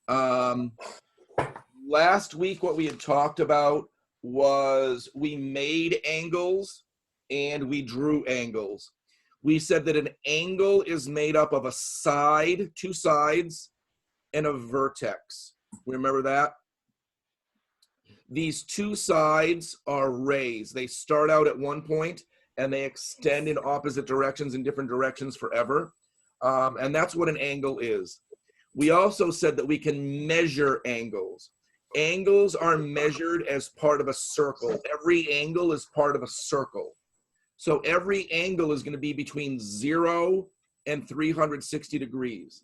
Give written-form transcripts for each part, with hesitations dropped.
Last week, what we had talked about was we made angles and we drew angles. We said that an angle is made up of a side, two sides, and a vertex. Remember that? These two sides are rays. They start out at one point and they extend in opposite directions in different directions forever. And that's what an angle is. We also said that we can measure angles. Angles are measured as part of a circle. Every angle is part of a circle. So every angle is going to be between 0 and 360 degrees.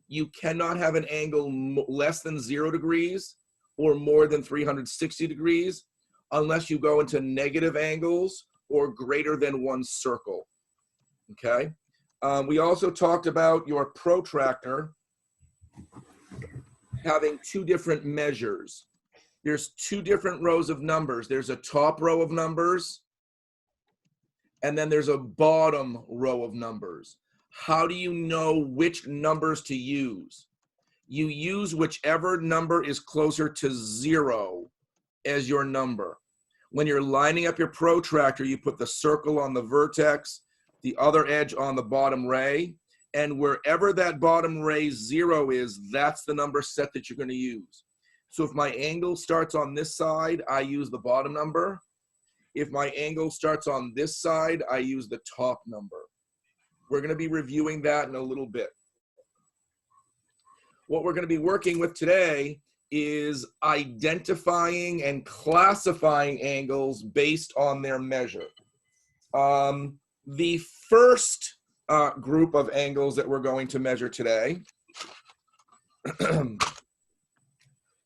You cannot have an angle less than 0 degrees or more than 360 degrees unless you go into negative angles or greater than one circle. Okay? We also talked about your protractor having two different measures. There's two different rows of numbers. There's a top row of numbers, and then there's a bottom row of numbers. How do you know which numbers to use? You use whichever number is closer to 0 as your number. When you're lining up your protractor, you put the circle on the vertex, the other edge on the bottom ray, and wherever that bottom ray 0 is, that's the number set that you're going to use. So if my angle starts on this side, I use the bottom number. If my angle starts on this side, I use the top number. We're going to be reviewing that in a little bit. What we're going to be working with today is identifying and classifying angles based on their measure. The first group of angles that we're going to measure today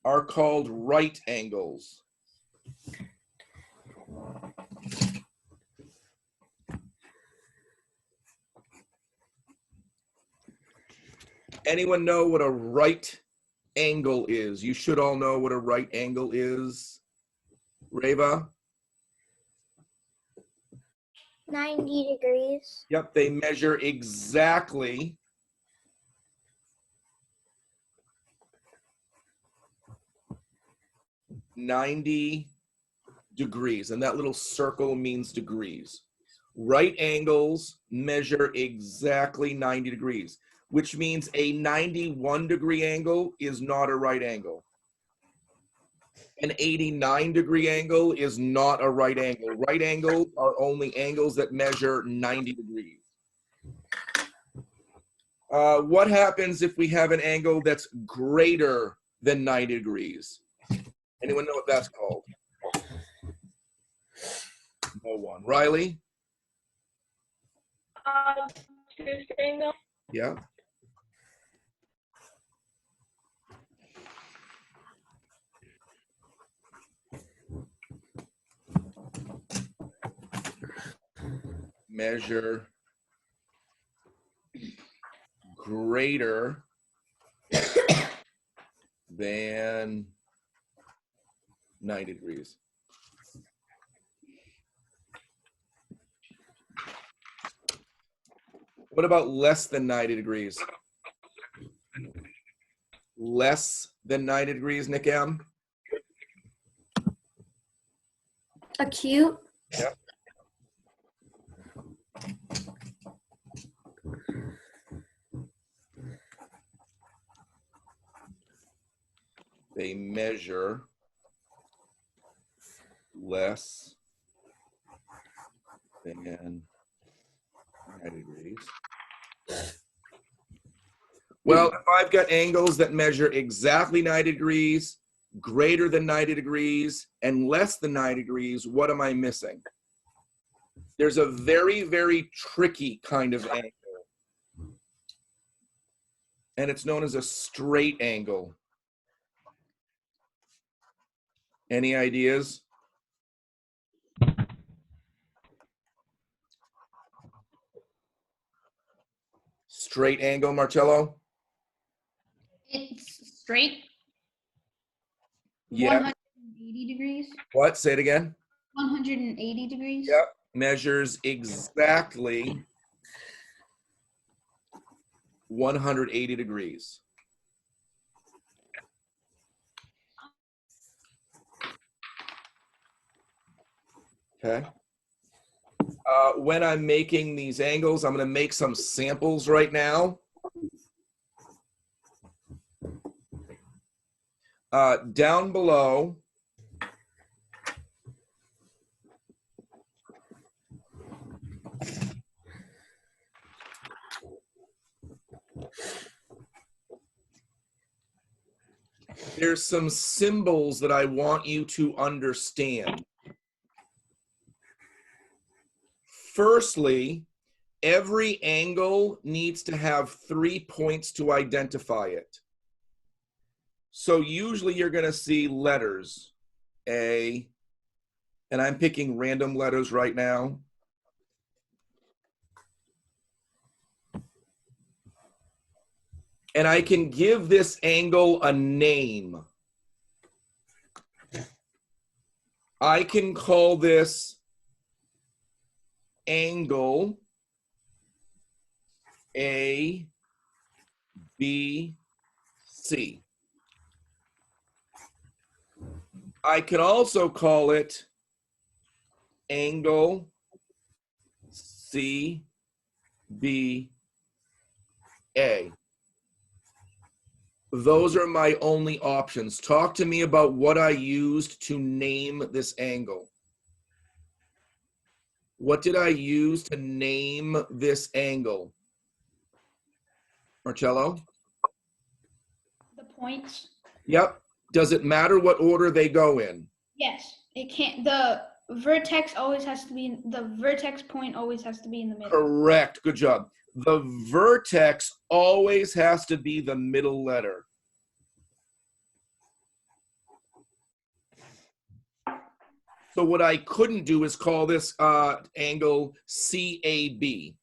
are called right angles. Anyone know what a right angle is? You should all know what a right angle is. Reva? 90 degrees. Yep, they measure exactly 90 degrees, and that little circle means degrees. Right angles measure exactly 90 degrees, which means a 91-degree angle is not a right angle. An 89-degree angle is not a right angle. Right angles are only angles that measure 90 degrees. What happens if we have an angle that's greater than 90 degrees? Anyone know what that's called? No one. Riley? Obtuse angle. Yeah. Measure greater than 90 degrees. What about less than 90 degrees? Less than 90 degrees, Nick M? Acute. Yep. They measure less than 90 degrees. Well, if I've got angles that measure exactly 90 degrees, greater than 90 degrees, and less than 90 degrees, what am I missing? There's a very, very tricky kind of angle, and it's known as a straight angle. Any ideas? Straight angle, Marcello? It's straight. Yeah. 180 degrees. What? Say it again. 180 degrees. Yep. Measures exactly 180 degrees. Okay. When I'm making these angles, I'm going to make some samples right now. Down below, there's some symbols that I want you to understand. Firstly, every angle needs to have 3 points to identify it. So usually you're going to see letters, A, and I'm picking random letters right now. And I can give this angle a name. I can call this angle A, B, C. I can also call it angle C, B, A. Those are my only options. Talk to me about what I used to name this angle. What did I use to name this angle? Marcello? The points. Yep. Does it matter what order they go in? Yes, it can't. The vertex always has to be. The vertex point always has to be in the middle. Correct. Good job. The vertex always has to be the middle letter. So what I couldn't do is call this angle CAB.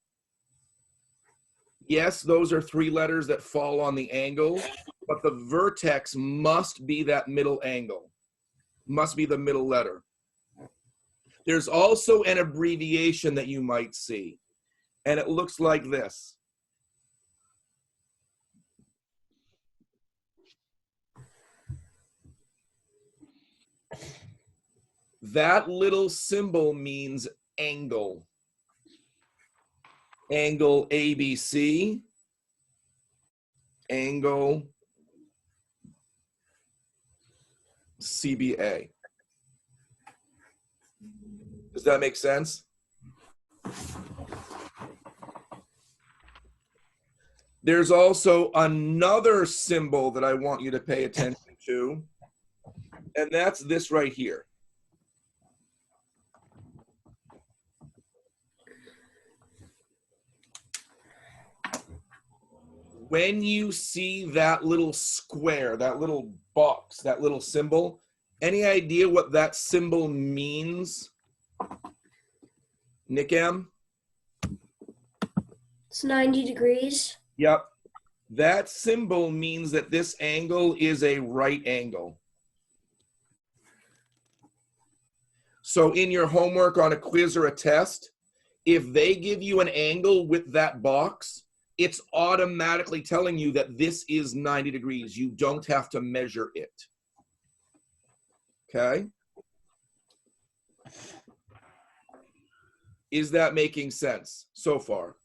Yes, those are 3 letters that fall on the angle, but the vertex must be that middle angle, must be the middle letter. There's also an abbreviation that you might see, and it looks like this. That little symbol means angle. Angle ABC, angle CBA. Does that make sense? There's also another symbol that I want you to pay attention to, and that's this right here. When you see that little square, that little box, that little symbol, any idea what that symbol means? Nick M? It's 90 degrees. Yep. That symbol means that this angle is a right angle. So in your homework on a quiz or a test, if they give you an angle with that box, it's automatically telling you that this is 90 degrees. You don't have to measure it. Okay? Is that making sense so far?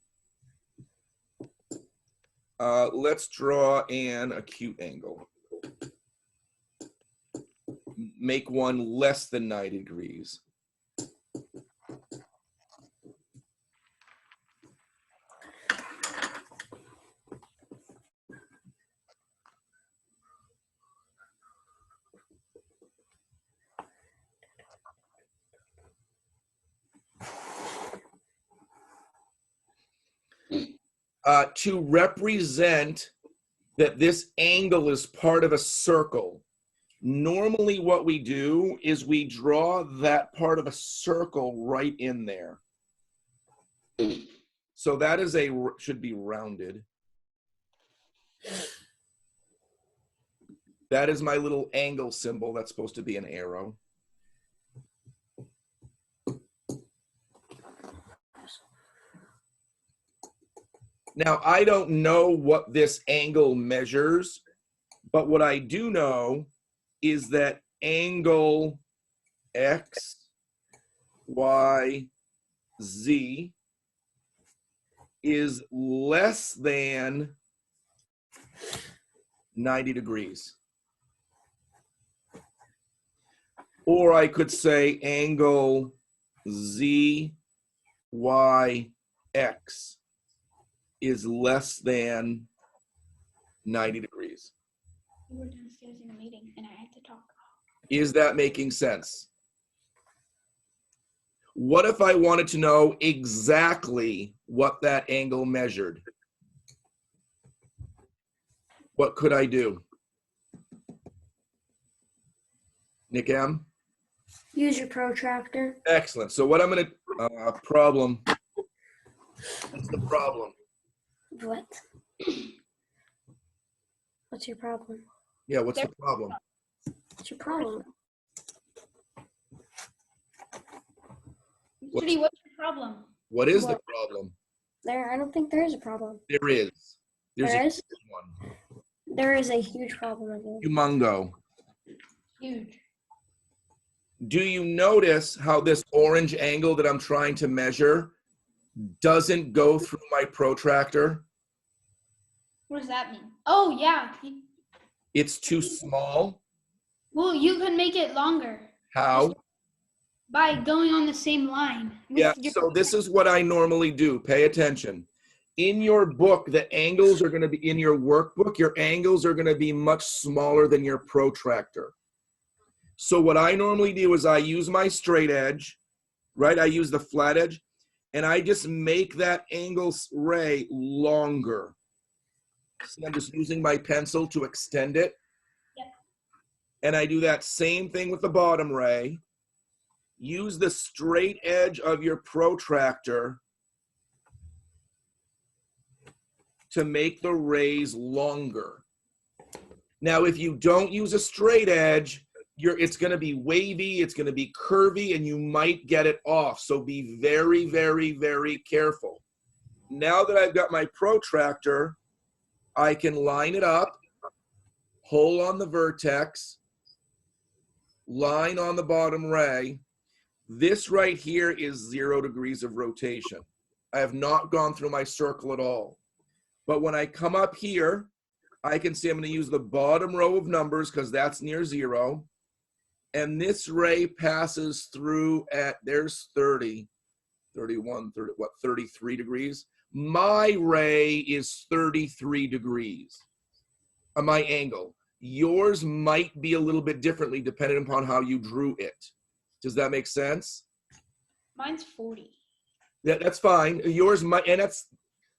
Let's draw an acute angle. Make one less than 90 degrees. To represent that this angle is part of a circle, normally what we do is we draw that part of a circle right in there. So that is should be rounded. That is my little angle symbol. That's supposed to be an arrow. Now, I don't know what this angle measures, but what I do know is that angle X y, z is less than 90 degrees. Or I could say angle z, y, x is less than 90 degrees. We were downstairs in a meeting and I had to talk. Is that making sense? What if I wanted to know exactly what that angle measured? What could I do? Nick M? Use your protractor. Excellent. So what I'm going to, problem. What's the problem? What? What's your problem? Yeah, what's the problem? What's your problem? Judy, what's your problem? What is the What? problem? I don't think there is a problem. There is. There's There a is? huge one. There is a huge problem with it. Humongo. Huge. Do you notice how this orange angle that I'm trying to measure doesn't go through my protractor? What does that mean? Oh, yeah. It's too small. Well, you can make it longer How? by going on the same line. with Yeah, your- so this is what I normally do. Pay attention. In your book, the angles are going to be, in your workbook, your angles are going to be much smaller than your protractor. So what I normally do is I use my straight edge, right? I use the flat edge, and I just make that angle ray longer. See, I'm just using my pencil to extend it. Yep. And I do that same thing with the bottom ray. Use the straight edge of your protractor to make the rays longer. Now, if you don't use a straight edge, it's going to be wavy, it's going to be curvy, and you might get it off. So be very, very, very careful. Now that I've got my protractor, I can line it up, pull on the vertex, line on the bottom ray. This right here is 0 degrees of rotation. I have not gone through my circle at all. But when I come up here, I can see I'm going to use the bottom row of numbers because that's near 0. And this ray passes through at, there's 30, 31, 30, what, 33 degrees? My ray is 33 degrees, my angle. Yours might be a little bit differently depending upon how you drew it. Does that make sense? Mine's 40. Yeah, that's fine. Yours might, and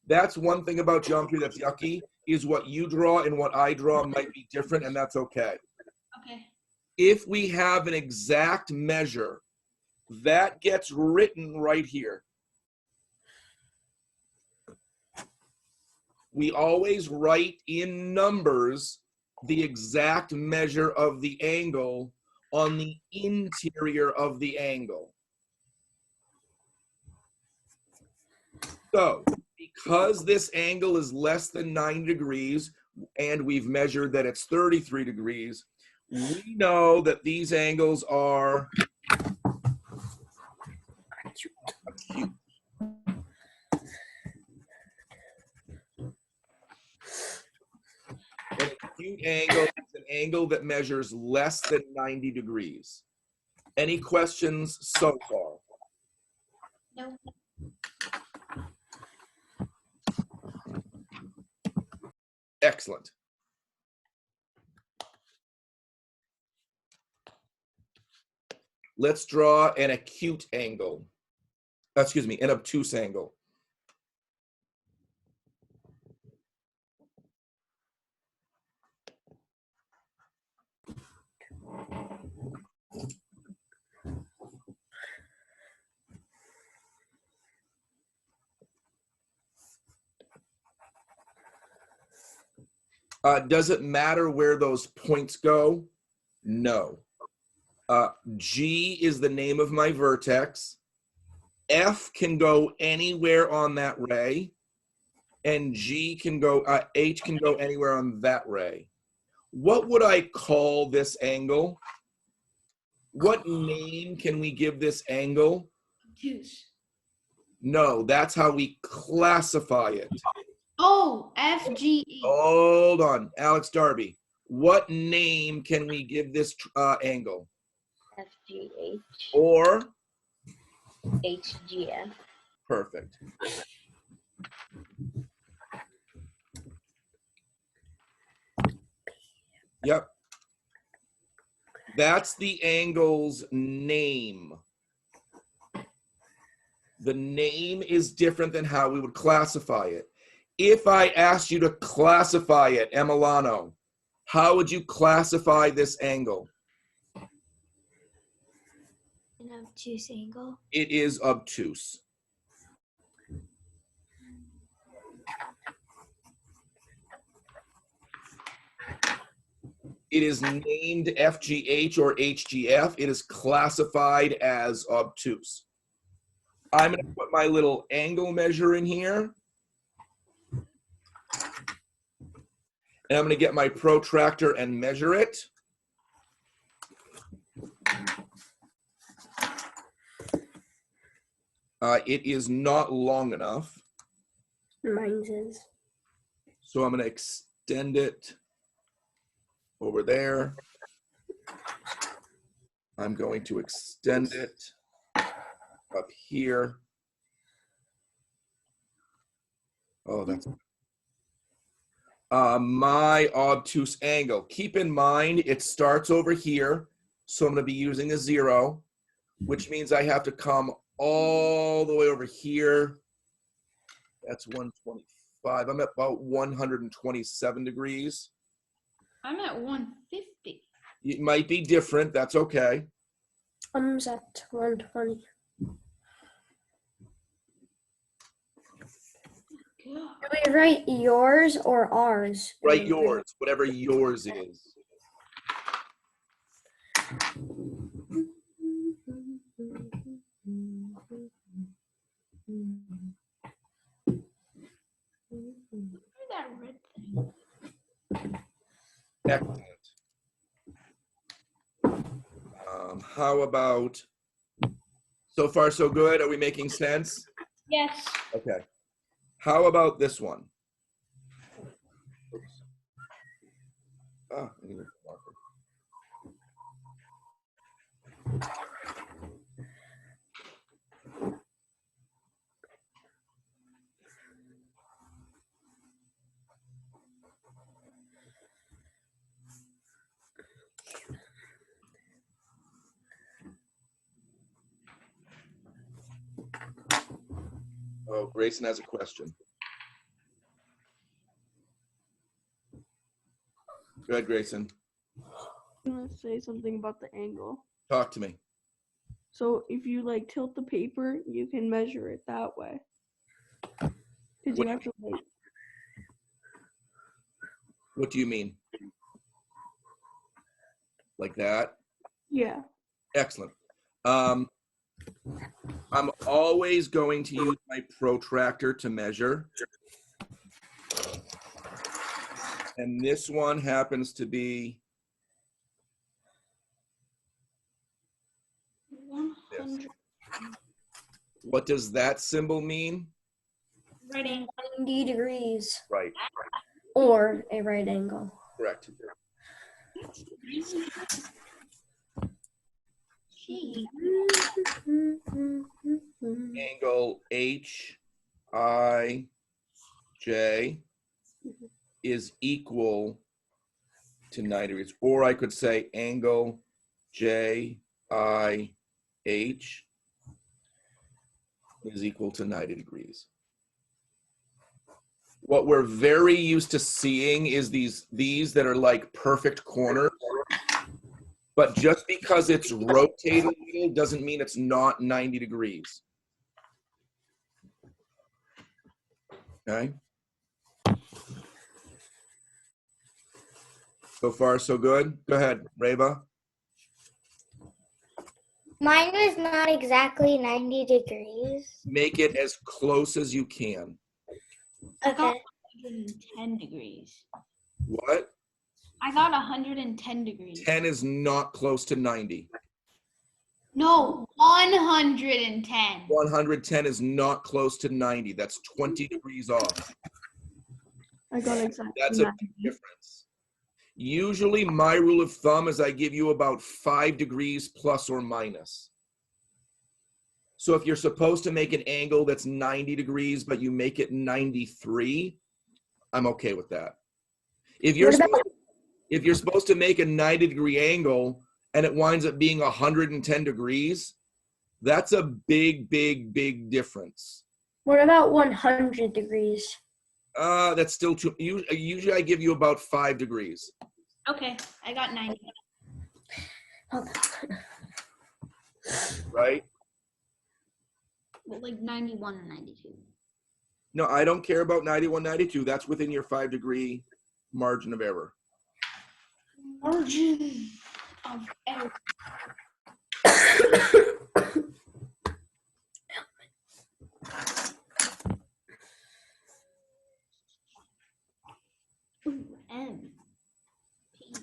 that's one thing about geometry that's yucky, is what you draw and what I draw might be different, and that's okay. Okay. If we have an exact measure, that gets written right here. We always write in numbers the exact measure of the angle on the interior of the angle. So, because this angle is less than 90 degrees, and we've measured that it's 33 degrees, we know that these angles are acute. An acute angle is an angle that measures less than 90 degrees. Any questions so far? No. Excellent. Let's draw an acute angle. Excuse me, an obtuse angle. Does it matter where those points go? No. G is the name of my vertex. F can go anywhere on that ray, and H can go anywhere on that ray. What would I call this angle? What name can we give this angle? obtuse. No, that's how we classify it. Oh, FGH. Hold on, Alex Darby. What name can we give this angle? FGH, Or? HGF. Perfect. Yep. That's the angle's name. The name is different than how we would classify it. If I asked you to classify it, Emiliano, how would you classify this angle? An obtuse angle. It is obtuse. It is named FGH or HGF. It is classified as obtuse. I'm going to put my little angle measure in here. And I'm going to get my protractor and measure it. It is not long enough. Mine's is. So I'm going to extend it over there. I'm going to extend it up here. Oh, that's my obtuse angle. Keep in mind, it starts over here. So I'm going to be using a 0, which means I have to come all the way over here. That's 125. I'm at about 127 degrees. I'm at 150. It might be different. That's okay. I'm at 120. God. Do we write yours or ours? Write yours, whatever yours is. Where's that red thing? Excellent. How about, so far so good? Are we making sense? Yes. Okay. How about this one? Oops. Ah, I need a marker. Oh, Grayson has a question. Go ahead, Grayson. I'm gonna say something about the angle. Talk to me. So if you like tilt the paper, you can measure it that way. Because you have to like, What do you mean? Like that? yeah. Excellent. I'm always going to use my protractor to measure. And this one happens to be 100. What does that symbol mean? Right angle. 90 degrees Right, or a right angle. correct. Gee. Angle HIJ is equal to 90 degrees. Or I could say angle JIH is equal to 90 degrees. What we're very used to seeing is these that are like perfect corners. But just because it's rotated doesn't mean it's not 90 degrees. Okay. So far, so good. Go ahead, Reba. Mine was not exactly 90 degrees. Make it as close as you can. I got Okay. 110 degrees. What? I got 110 degrees. 10 is not close to 90. No, 110. 110 is not close to 90. That's 20 degrees off. I got exactly That's a 90. big difference. Usually my rule of thumb is I give you about 5 degrees plus or minus. So if you're supposed to make an angle that's 90 degrees, but you make it 93, I'm okay with that. If you're supposed to make a 90-degree angle and it winds up being 110 degrees, that's a big, big, big difference. What about 100 degrees? That's still too, usually I give you about 5 degrees. Okay, I got 90. Hold on. Right? Well, like 91 or 92. No, I don't care about 91, 92. That's within your 5-degree margin of error. Margin of error. Ooh, M. P.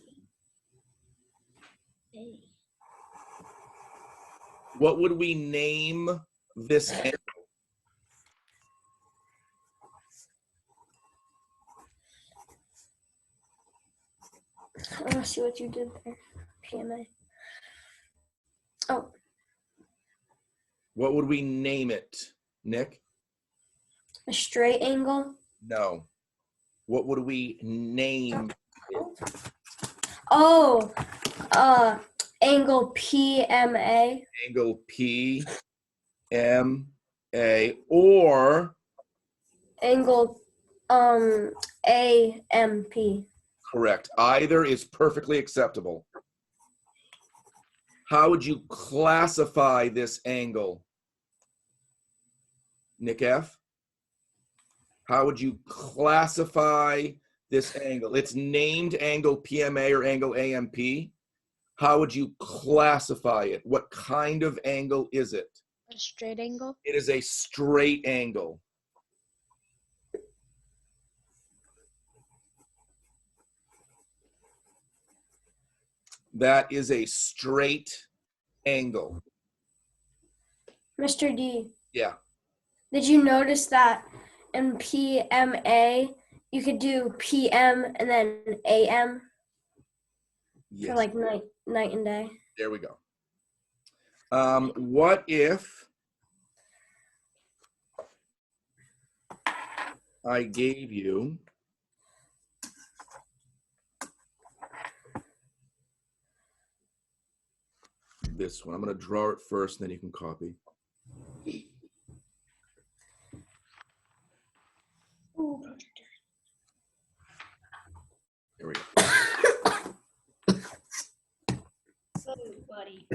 A. What would we name this angle? I want to see what you did there. PMA. Oh, What would we name it, Nick? a straight angle. No. What would we name it? Oh, angle PMA. Angle PMA or Angle AMP. correct. Either is perfectly acceptable. How would you classify this angle? Nick F? How would you classify this angle? It's named angle PMA or angle AMP. How would you classify it? What kind of angle is it? A straight angle? It is a straight angle. That is a straight angle. Mr. D, Yeah. did you notice that in PMA you could do PM and then AM Yes. for like night and day? There we go. What if I gave you this one? I'm going to draw it first, and then you can copy. There we go. So, buddy.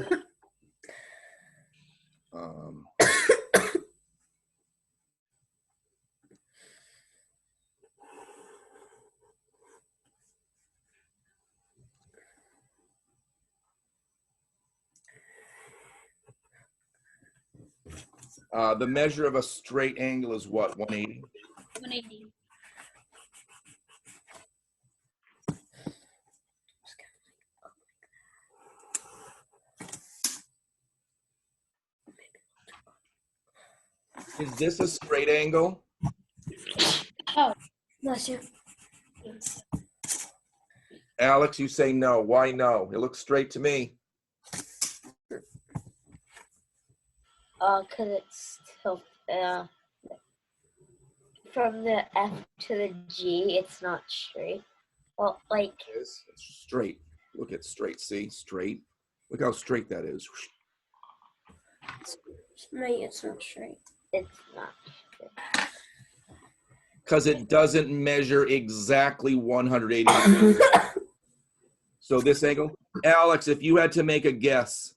The measure of a straight angle is what, 180? 180. Is this a straight angle? Oh, Bless you. yes. Alex, you say no. Why no? It looks straight to me. Cause it's tilt. From the F to the G, it's not straight. Well, like It is. It's straight. Look at straight. See? Straight. Look how straight that is. Mate, it's not straight. it's not straight. Because it doesn't measure exactly 180 degrees. So this angle, Alex, if you had to make a guess,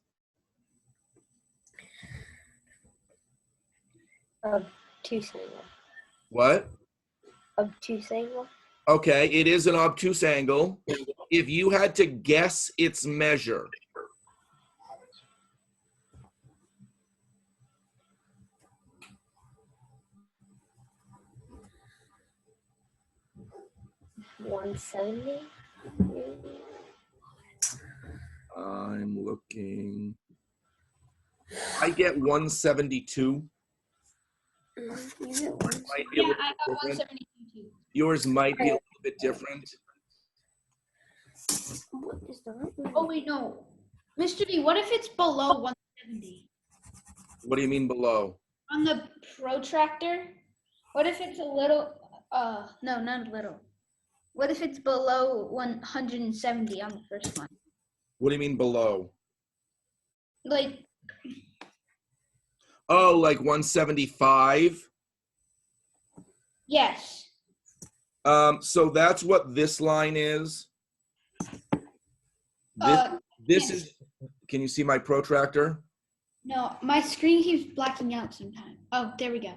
Obtuse angle. what? Obtuse angle. Okay, it is an obtuse angle. If you had to guess its measure, $170. I'm looking. I get 172. You get one. Might be a Yeah, little I got bit different. 172 too. Yours might be a little bit different. What is that? Oh wait, no. Mr. D, what if it's below 170? What do you mean below? On the protractor? What if it's a little, no, not a little. What if it's below 170 on the first one? What do you mean below? Like, Oh, like 175? yes. So that's what this line is. This yes. is, can you see my protractor? No, my screen keeps blacking out sometimes. Oh, there we go.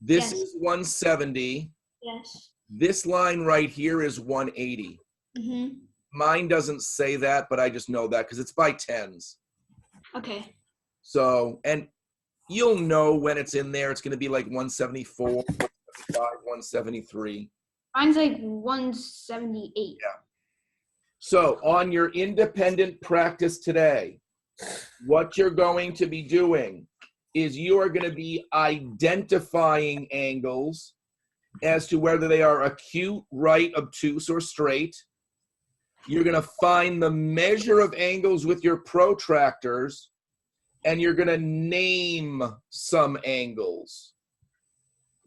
This Yes. is 170. Yes. This line right here is 180. Mm-hmm. Mine doesn't say that, but I just know that because it's by tens. Okay. So, and you'll know when it's in there. It's going to be like 174, 175, 173. Mine's like 178. So on your independent practice today, what you're going to be doing is you are going to be identifying angles as to whether they are acute, right, obtuse, or straight. You're going to find the measure of angles with your protractors, and you're going to name some angles.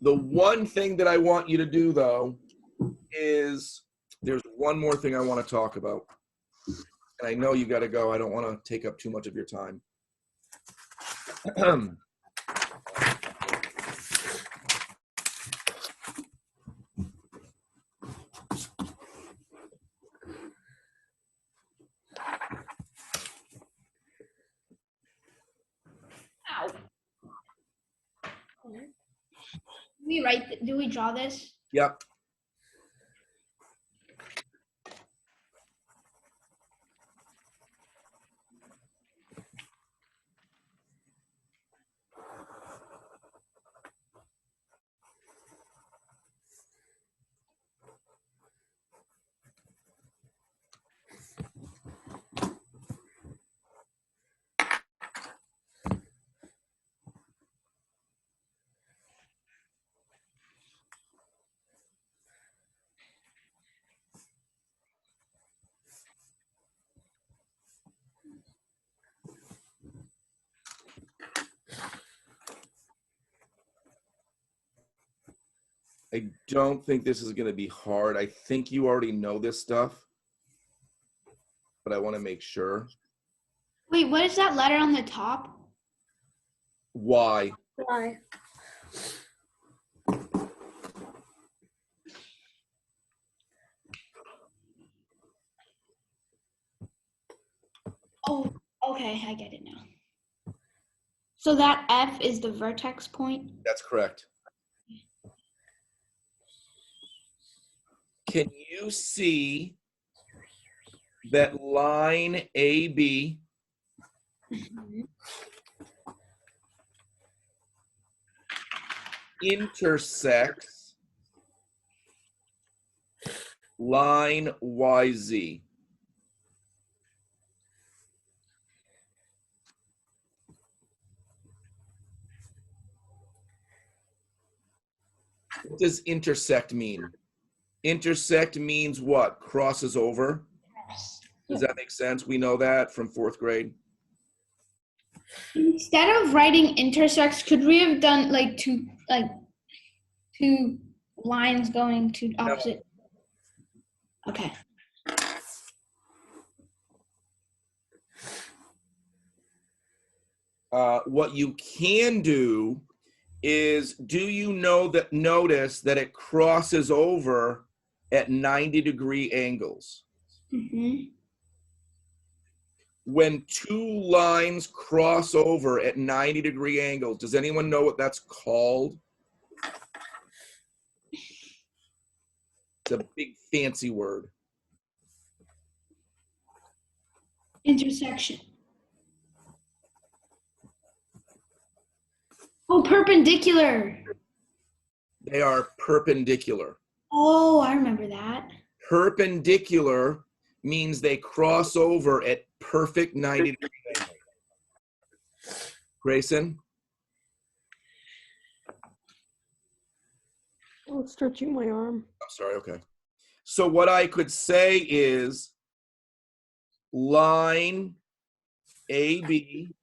The one thing that I want you to do, though, is there's one more thing I want to talk about. And I know you got to go. I don't want to take up too much of your time. Ow. Do we draw this? Yep. I don't think this is going to be hard. I think you already know this stuff, but I want to make sure. Wait, what is that letter on the top? Why? Why? Oh, okay, I get it now. So that F is the vertex point? That's correct. Can you see that line AB intersects line YZ? What does intersect mean? Intersect means what? Crosses over? Does that make sense? We know that from 4th grade. Instead of writing intersects, could we have done like two lines going to opposite? Okay. What you can do is, do you know that, notice that it crosses over at 90-degree angles? Mm-hmm. When two lines cross over at 90-degree angles, does anyone know what that's called? It's a big fancy word. Intersection. Oh, perpendicular. They are perpendicular. Oh, I remember that. Perpendicular means they cross over at perfect 90-degree angles. Grayson? Oh, it's stretching my arm. I'm sorry, okay. So what I could say is line AB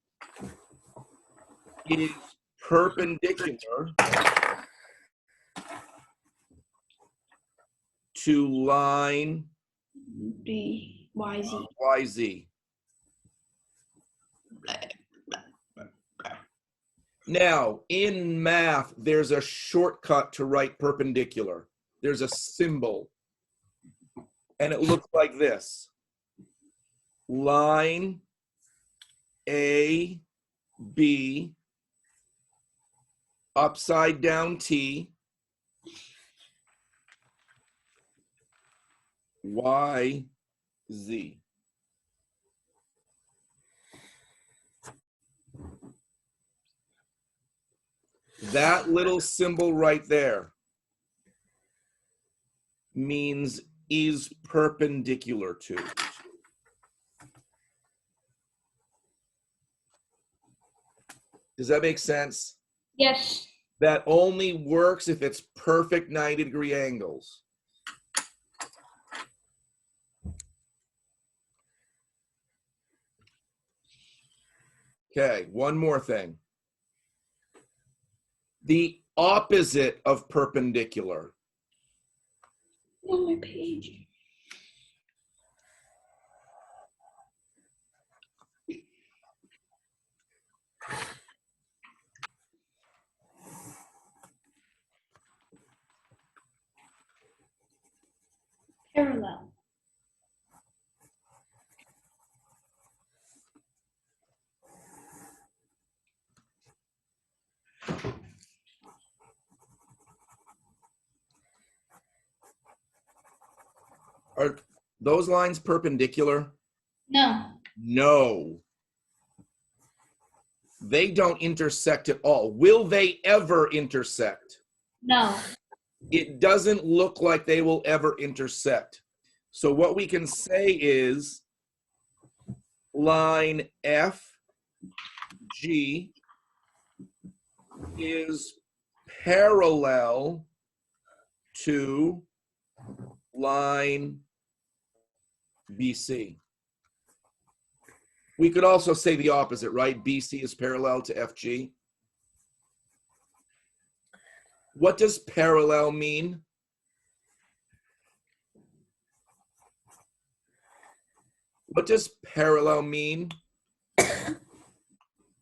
is perpendicular to line B, Y, Z. YZ. Now, in math, there's a shortcut to write perpendicular. There's a symbol. And it looks like this. Line A, B, upside down T, Y, Z. That little symbol right there means is perpendicular to. Does that make sense? Yes. That only works if it's perfect 90-degree angles. Okay, one more thing. The opposite of perpendicular. On my page. Parallel. Are those lines perpendicular? No. No. They don't intersect at all. Will they ever intersect? No. It doesn't look like they will ever intersect. So what we can say is line FG is parallel to line BC. We could also say the opposite, right? BC is parallel to FG. What does parallel mean? What does parallel mean?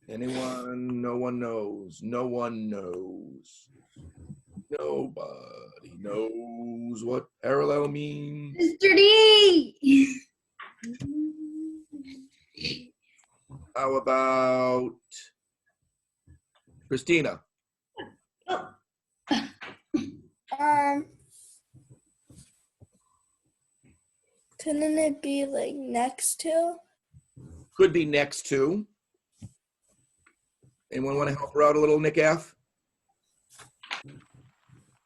Anyone? No one knows. No one knows. Nobody knows what parallel means. Mr. D. How about Christina? Couldn't it be like next to? Could be next to. Anyone want to help her out a little, Nick F?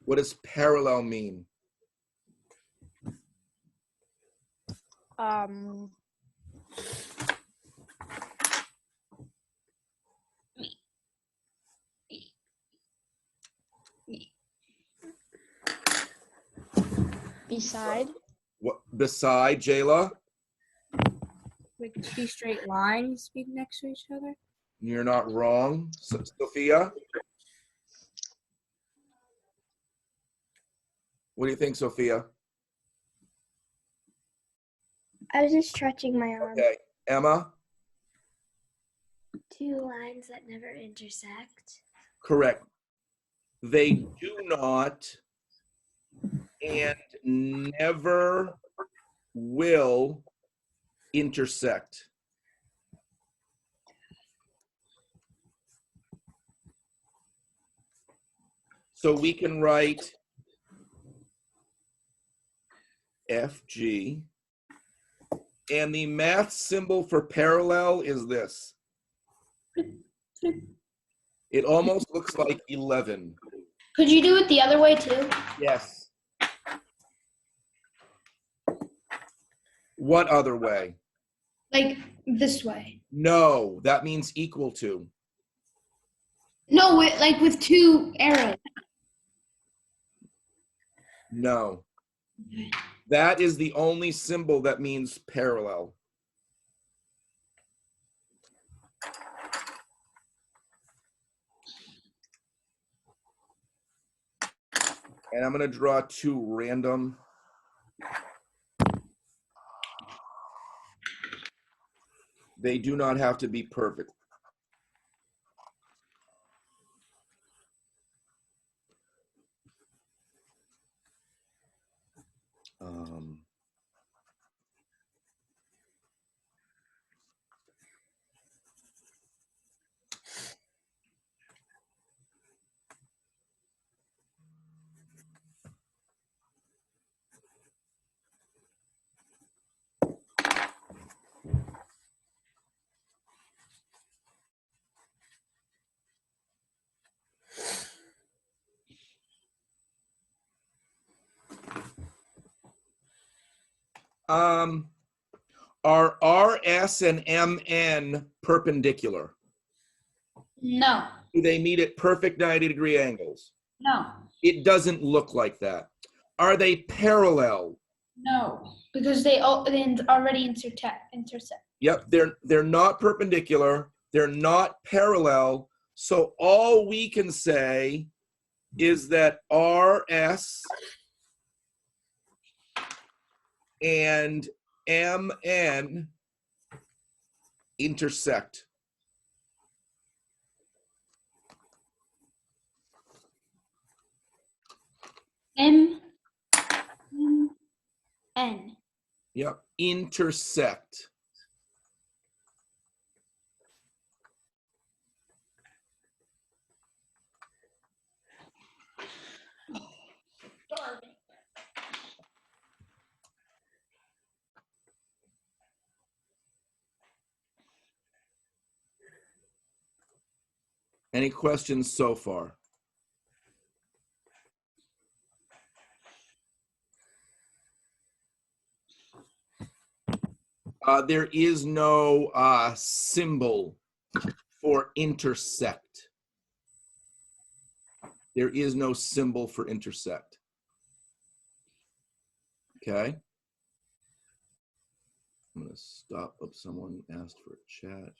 What does parallel mean? Beside, What beside Jayla? like two straight lines being next to each other. You're not wrong. Sophia? What do you think, Sophia? I was just stretching my arm. Okay. Emma? Two lines that never intersect. Correct. They do not and never will intersect. So we can write FG, and the math symbol for parallel is this. It almost looks like 11. Could you do it the other way too? Yes. What other way? Like this way. No, that means equal to. No, like with two arrows. No. That is the only symbol that means parallel. And I'm going to draw two random. They do not have to be perfect. Um, are RS and MN perpendicular? No, Do they meet at perfect 90-degree angles? no, It doesn't look like that. Are they parallel? no, because they already intersect. Yep, they're not perpendicular. They're not parallel. So all we can say is that RS and MN intersect. M N. Yep, intersect. Any questions so far? There is no symbol for intersect. There is no symbol for intersect. Okay. I'm going to stop. Someone asked for a chat.